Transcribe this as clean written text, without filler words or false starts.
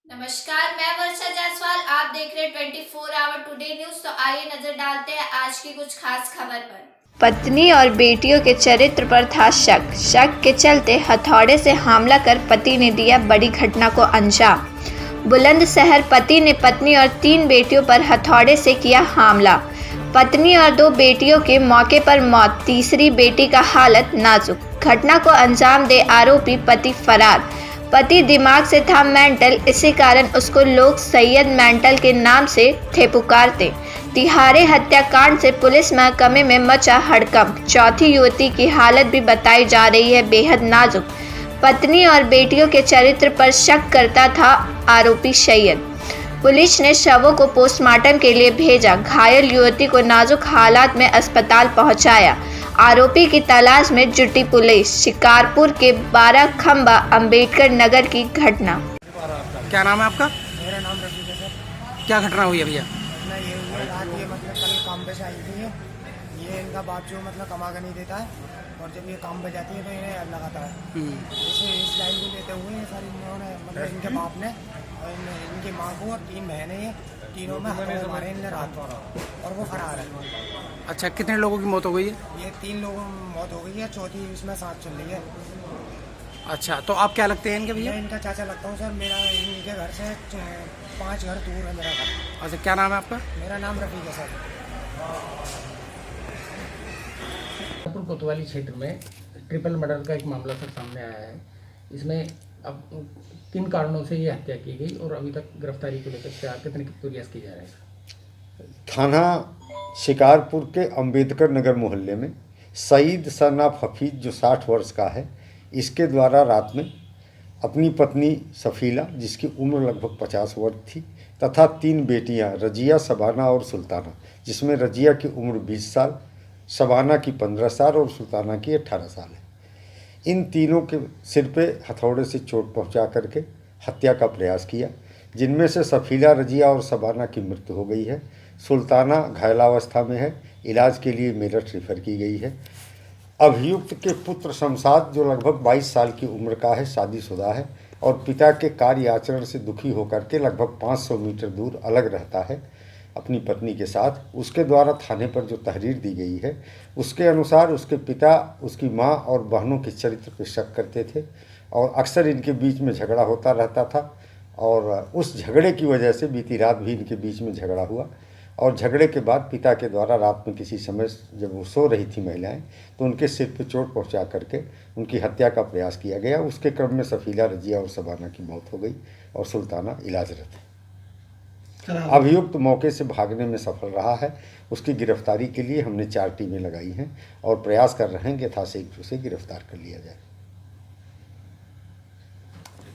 नमस्कार, मैं वर्षा जायसवाल। आप देख रहे हैं 24 आवर टुडे न्यूज। तो आइए नजर डालते हैं आज की कुछ खास खबर पर। पत्नी और बेटियों के चरित्र पर था शक के चलते हथौड़े से हमला कर पति ने दिया बड़ी घटना को अंजाम। बुलंदशहर पति ने पत्नी और 3 बेटियों पर हथौड़े से किया हमला। पत्नी और 2 बेटियों के मौके पर मौत, तीसरी बेटी का हालत नाजुक। घटना को अंजाम दे आरोपी पति फरार। पति दिमाग से था मेंटल, इसी कारण उसको लोग सैयद मेंटल के नाम से थे पुकारते। तिहारे हत्याकांड से पुलिस महकमे में मचा हड़कंप। चौथी युवती की हालत भी बताई जा रही है बेहद नाजुक। पत्नी और बेटियों के चरित्र पर शक करता था आरोपी सैयद। पुलिस ने शवों को पोस्टमार्टम के लिए भेजा। घायल युवती को नाजुक हालात में अस्पताल पहुंचाया। आरोपी की तलाश में जुटी पुलिस। शिकारपुर के 12 खंबा अंबेडकर नगर की घटना। क्या नाम है आपका? मेरा नाम रफीक है सर। क्या घटना हुई है भैया? घटना ये हुई है, रात ये मतलब कल काम पे से आई थी ये इनका बाप जो मतलब कमा कर नहीं देता है, और जब ये काम पे जाती है तो इन्हें लगाता है। इसे इस लाइन को लेते हुए ये सारी इन्होंने मतलब इनके बाप ने और इनकी माँ को और 3 बहनें हैं, तीनों में हथौड़े मारे इनने रात और वो फरार है। अच्छा, कितने लोगों की मौत हो गई है? ये 3 लोगों की मौत हो गई है, चौथी इसमें सांस चल रही है। अच्छा, तो आप क्या लगते हैं इनके भैया? मैं इनका चाचा लगता हूँ सर। मेरा इनके घर से 5 घर दूर है मेरा घर। अच्छा, क्या नाम है आपका? मेरा नाम रफीक है सर। कोतवाली क्षेत्र में ट्रिपल मर्डर का एक मामला सर सामने आया है। इसमें अब 3 कारणों से ये हत्या की गई और अभी तक गिरफ्तारी को लेकर कितने प्रयास किए जा रहे हैं? थाना शिकारपुर के अंबेडकर नगर मोहल्ले में सईद सनाफ हफीज जो 60 वर्ष का है, इसके द्वारा रात में अपनी पत्नी सफ़ीला जिसकी उम्र लगभग 50 वर्ष थी तथा 3 बेटियां रजिया, शबाना और सुल्ताना, जिसमें रजिया की उम्र 20 साल, शबाना की 15 साल और सुल्ताना की 18 साल है। इन तीनों के सिर पे हथौड़े से चोट पहुंचा करके हत्या का प्रयास किया, जिनमें से सफ़ीला, रजिया और शबाना की मृत्यु हो गई है। सुल्ताना घायलावस्था में है, इलाज के लिए मेरठ रेफर की गई है। अभियुक्त के पुत्र शमशाद जो लगभग 22 साल की उम्र का है, शादीशुदा है और पिता के कार्य आचरण से दुखी होकर के लगभग 500 मीटर दूर अलग रहता है अपनी पत्नी के साथ। उसके द्वारा थाने पर जो तहरीर दी गई है उसके अनुसार उसके पिता उसकी मां और बहनों के चरित्र पर शक करते थे और अक्सर इनके बीच में झगड़ा होता रहता था, और उस झगड़े की वजह से बीती रात भी इनके बीच में झगड़ा हुआ। और झगड़े के बाद पिता के द्वारा रात में किसी समय जब वो सो रही थी महिलाएं, तो उनके सिर पर चोट पहुंचा करके उनकी हत्या का प्रयास किया गया। उसके क्रम में सफ़ीला, रजिया और शबाना की मौत हो गई और सुल्ताना इलाजरत है। अभियुक्त मौके से भागने में सफल रहा है। उसकी गिरफ्तारी के लिए हमने 4 टीमें लगाई हैं और प्रयास कर रहे हैं कि यथाशीघ्र उसे गिरफ्तार कर लिया जाए।